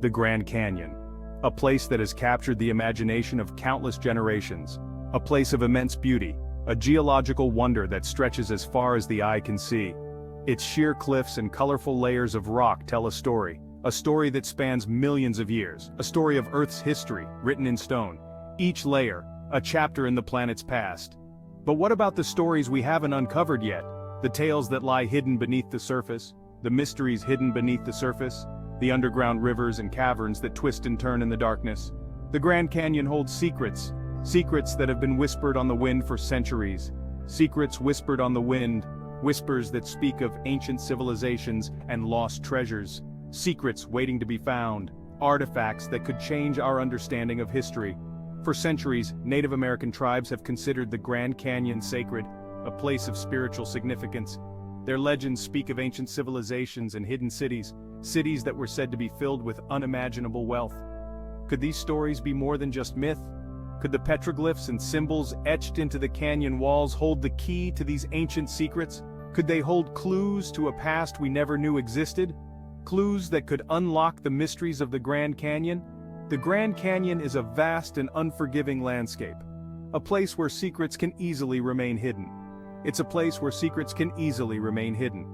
The Grand Canyon. A place that has captured the imagination of countless generations. A place of immense beauty, a geological wonder that stretches as far as the eye can see. Its sheer cliffs and colorful layers of rock tell a story that spans millions of years, a story of Earth's history, written in stone. Each layer, a chapter in the planet's past. But what about the stories we haven't uncovered yet? The tales that lie hidden beneath the surface, the mysteries hidden beneath the surface, the underground rivers and caverns that twist and turn in the darkness. The Grand Canyon holds secrets that have been whispered on the wind for centuries. Secrets whispered on the wind, whispers that speak of ancient civilizations and lost treasures. Secrets waiting to be found, artifacts that could change our understanding of history. For centuries, Native American tribes have considered the Grand Canyon sacred, a place of spiritual significance. Their legends speak of ancient civilizations and hidden cities that were said to be filled with unimaginable wealth. Could these stories be more than just myth? Could the petroglyphs and symbols etched into the canyon walls hold the key to these ancient secrets? Could they hold clues to a past we never knew existed? Clues that could unlock the mysteries of the Grand Canyon? The Grand Canyon is a vast and unforgiving landscape. A place where secrets can easily remain hidden. It's a place where secrets can easily remain hidden.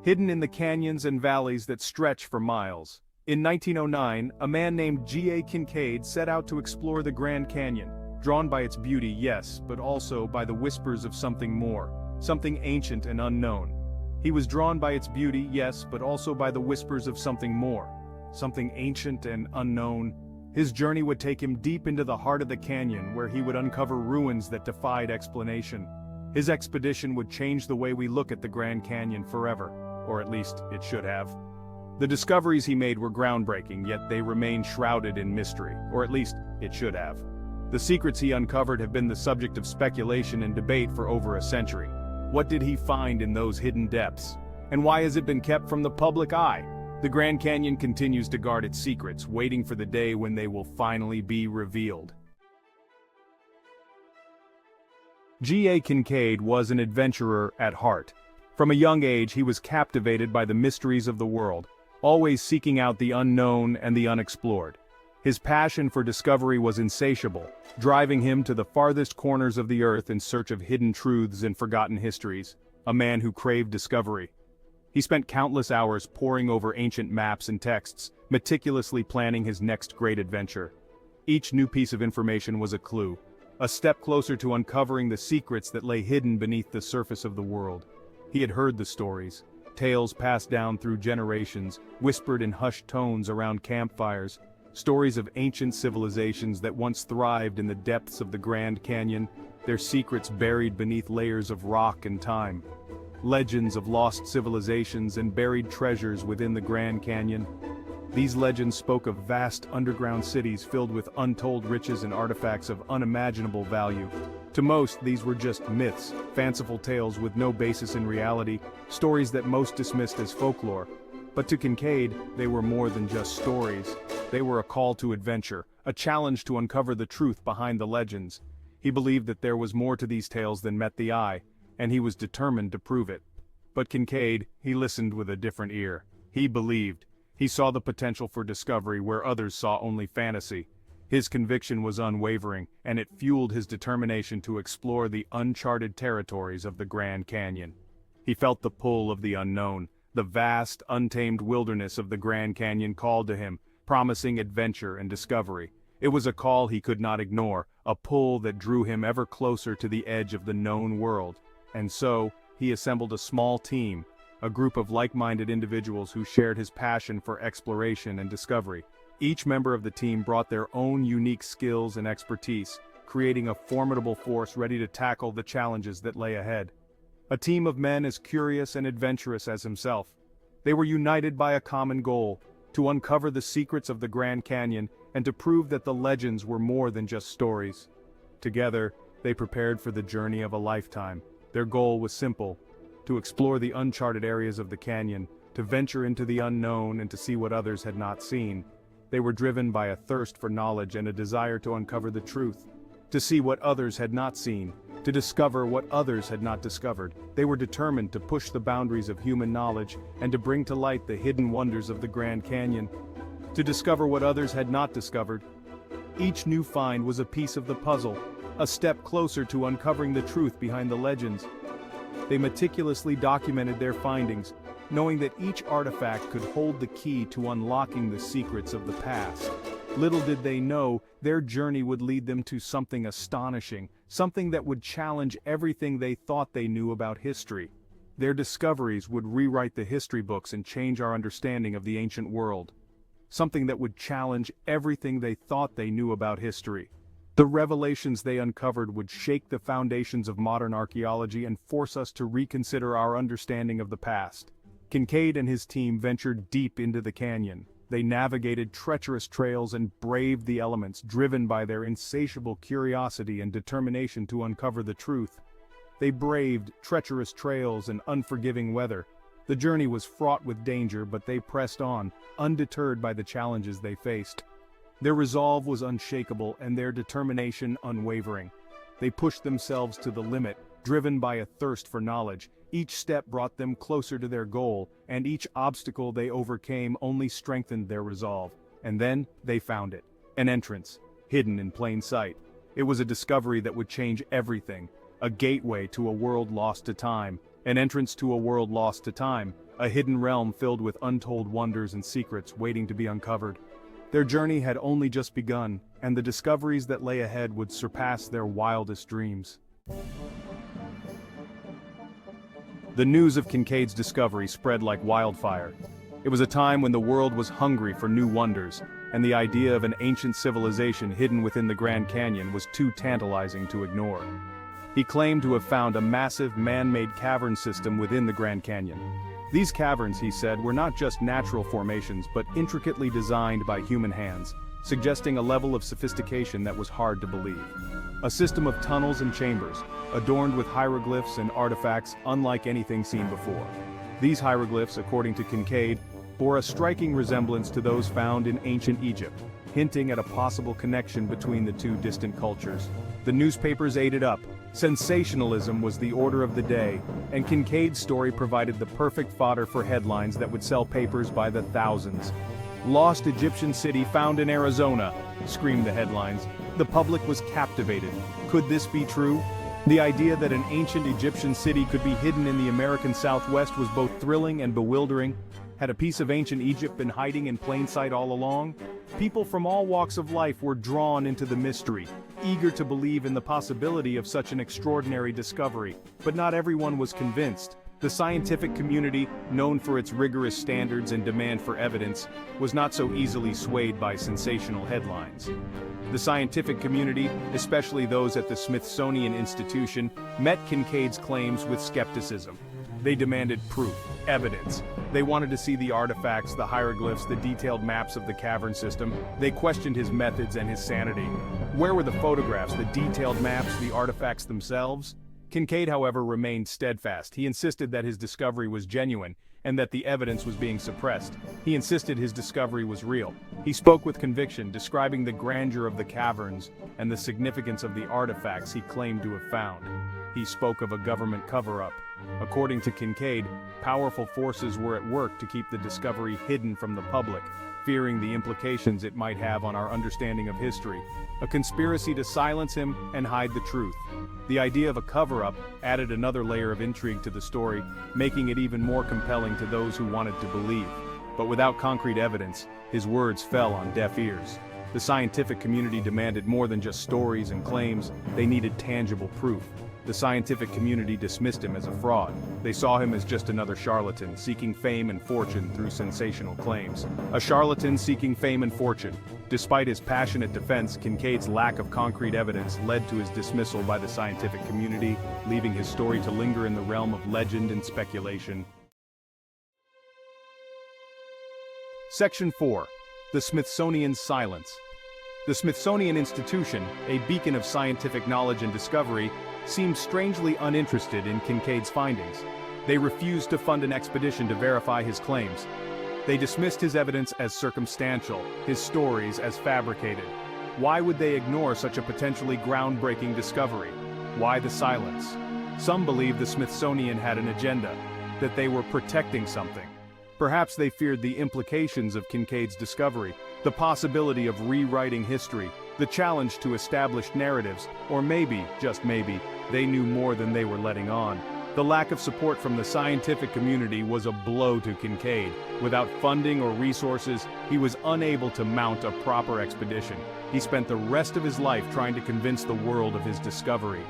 Hidden in the canyons and valleys that stretch for miles. In 1909, a man named G.A. Kincaid set out to explore the Grand Canyon, drawn by its beauty, yes, but also by the whispers of something more, something ancient and unknown. He was drawn by its beauty, yes, but also by the whispers of something more, something ancient and unknown. His journey would take him deep into the heart of the canyon, where he would uncover ruins that defied explanation. His expedition would change the way we look at the Grand Canyon forever, or at least it should have. The discoveries he made were groundbreaking, yet they remain shrouded in mystery, or at least it should have. The secrets he uncovered have been the subject of speculation and debate for over a century. What did he find in those hidden depths? And why has it been kept from the public eye? The Grand Canyon continues to guard its secrets, waiting for the day when they will finally be revealed. G.A. Kincaid was an adventurer at heart. From a young age he was captivated by the mysteries of the world, always seeking out the unknown and the unexplored. His passion for discovery was insatiable, driving him to the farthest corners of the earth in search of hidden truths and forgotten histories. A man who craved discovery. He spent countless hours poring over ancient maps and texts, meticulously planning his next great adventure. Each new piece of information was a clue, a step closer to uncovering the secrets that lay hidden beneath the surface of the world. He had heard the stories, tales passed down through generations, whispered in hushed tones around campfires, stories of ancient civilizations that once thrived in the depths of the Grand Canyon, their secrets buried beneath layers of rock and time. Legends of lost civilizations and buried treasures within the Grand Canyon. These legends spoke of vast underground cities filled with untold riches and artifacts of unimaginable value. To most, these were just myths, fanciful tales with no basis in reality, stories that most dismissed as folklore. But to Kincaid, they were more than just stories. They were a call to adventure, a challenge to uncover the truth behind the legends. He believed that there was more to these tales than met the eye, and he was determined to prove it. But Kincaid, he listened with a different ear. He believed. He saw the potential for discovery where others saw only fantasy. His conviction was unwavering, and it fueled his determination to explore the uncharted territories of the Grand Canyon. He felt the pull of the unknown. The vast, untamed wilderness of the Grand Canyon called to him, promising adventure and discovery. It was a call he could not ignore, a pull that drew him ever closer to the edge of the known world. And so, he assembled a small team, a group of like-minded individuals who shared his passion for exploration and discovery. Each member of the team brought their own unique skills and expertise, creating a formidable force ready to tackle the challenges that lay ahead. A team of men as curious and adventurous as himself. They were united by a common goal, to uncover the secrets of the Grand Canyon and to prove that the legends were more than just stories. Together, they prepared for the journey of a lifetime. Their goal was simple: to explore the uncharted areas of the canyon, to venture into the unknown and to see what others had not seen. They were driven by a thirst for knowledge and a desire to uncover the truth, to see what others had not seen, to discover what others had not discovered. They were determined to push the boundaries of human knowledge and to bring to light the hidden wonders of the Grand Canyon. to discover what others had not discovered. Each new find was a piece of the puzzle, a step closer to uncovering the truth behind the legends. They meticulously documented their findings, knowing that each artifact could hold the key to unlocking the secrets of the past. Little did they know, their journey would lead them to something astonishing, something that would challenge everything they thought they knew about history. Their discoveries would rewrite the history books and change our understanding of the ancient world. Something that would challenge everything they thought they knew about history. The revelations they uncovered would shake the foundations of modern archaeology and force us to reconsider our understanding of the past. Kincaid and his team ventured deep into the canyon. They navigated treacherous trails and braved the elements, driven by their insatiable curiosity and determination to uncover the truth. They braved treacherous trails and unforgiving weather. The journey was fraught with danger, but they pressed on, undeterred by the challenges they faced. Their resolve was unshakable and their determination unwavering. They pushed themselves to the limit, driven by a thirst for knowledge. Each step brought them closer to their goal, and each obstacle they overcame only strengthened their resolve. And then, they found it. An entrance, hidden in plain sight. It was a discovery that would change everything. A gateway to a world lost to time. An entrance to a world lost to time. A hidden realm filled with untold wonders and secrets waiting to be uncovered. Their journey had only just begun, and the discoveries that lay ahead would surpass their wildest dreams. The news of Kincaid's discovery spread like wildfire. It was a time when the world was hungry for new wonders, and the idea of an ancient civilization hidden within the Grand Canyon was too tantalizing to ignore. He claimed to have found a massive man-made cavern system within the Grand Canyon. These caverns, he said, were not just natural formations but intricately designed by human hands, suggesting a level of sophistication that was hard to believe. A system of tunnels and chambers, adorned with hieroglyphs and artifacts unlike anything seen before. These hieroglyphs, according to Kincaid, bore a striking resemblance to those found in ancient Egypt, hinting at a possible connection between the two distant cultures. The newspapers ate it up. Sensationalism was the order of the day, and Kincaid's story provided the perfect fodder for headlines that would sell papers by the thousands. "Lost Egyptian city found in Arizona," screamed the headlines. The public was captivated. Could this be true? The idea that an ancient Egyptian city could be hidden in the American Southwest was both thrilling and bewildering. Had a piece of ancient Egypt been hiding in plain sight all along? People from all walks of life were drawn into the mystery, eager to believe in the possibility of such an extraordinary discovery. But not everyone was convinced. The scientific community, known for its rigorous standards and demand for evidence, was not so easily swayed by sensational headlines. The scientific community, especially those at the Smithsonian Institution, met Kincaid's claims with skepticism. They demanded proof, evidence. They wanted to see the artifacts, the hieroglyphs, the detailed maps of the cavern system. They questioned his methods and his sanity. Where were the photographs, the detailed maps, the artifacts themselves? Kincaid, however, remained steadfast. He insisted that his discovery was genuine, and that the evidence was being suppressed. He insisted his discovery was real. He spoke with conviction, describing the grandeur of the caverns and the significance of the artifacts he claimed to have found. He spoke of a government cover-up. According to Kincaid, powerful forces were at work to keep the discovery hidden from the public, fearing the implications it might have on our understanding of history. A conspiracy to silence him and hide the truth. The idea of a cover-up added another layer of intrigue to the story, making it even more compelling to those who wanted to believe. But without concrete evidence, his words fell on deaf ears. The scientific community demanded more than just stories and claims. They needed tangible proof. The scientific community dismissed him as a fraud. They saw him as just another charlatan, seeking fame and fortune through sensational claims. A charlatan seeking fame and fortune. Despite his passionate defense, Kincaid's lack of concrete evidence led to his dismissal by the scientific community, leaving his story to linger in the realm of legend and speculation. Section 4. The Smithsonian's Silence. The Smithsonian Institution, a beacon of scientific knowledge and discovery, seemed strangely uninterested in Kincaid's findings. They refused to fund an expedition to verify his claims. They dismissed his evidence as circumstantial, his stories as fabricated. Why would they ignore such a potentially groundbreaking discovery? Why the silence? Some believe the Smithsonian had an agenda, that they were protecting something. Perhaps they feared the implications of Kincaid's discovery, the possibility of rewriting history, the challenge to established narratives, or maybe, just maybe, they knew more than they were letting on. The lack of support from the scientific community was a blow to Kincaid. Without funding or resources, he was unable to mount a proper expedition. He spent the rest of his life trying to convince the world of his discovery,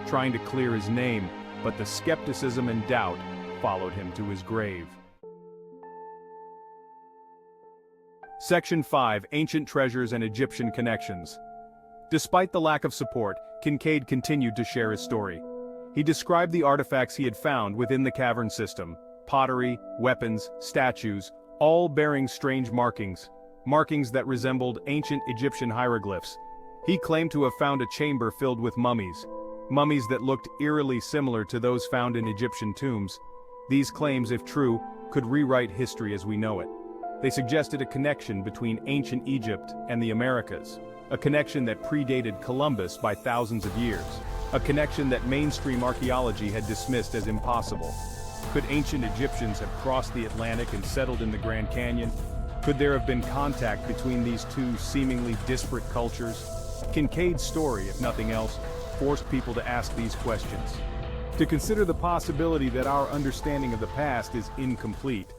trying to clear his name, but the skepticism and doubt followed him to his grave. Section 5: Ancient Treasures and Egyptian Connections. Despite the lack of support, Kincaid continued to share his story. He described the artifacts he had found within the cavern system: pottery, weapons, statues, all bearing strange markings that resembled ancient Egyptian hieroglyphs. He claimed to have found a chamber filled with mummies that looked eerily similar to those found in Egyptian tombs. These claims, if true, could rewrite history as we know it. They suggested a connection between ancient Egypt and the Americas, a connection that predated Columbus by thousands of years, a connection that mainstream archaeology had dismissed as impossible. Could ancient Egyptians have crossed the Atlantic and settled in the Grand Canyon? Could there have been contact between these two seemingly disparate cultures? Kincaid's story, if nothing else, forced people to ask these questions, to consider the possibility that our understanding of the past is incomplete,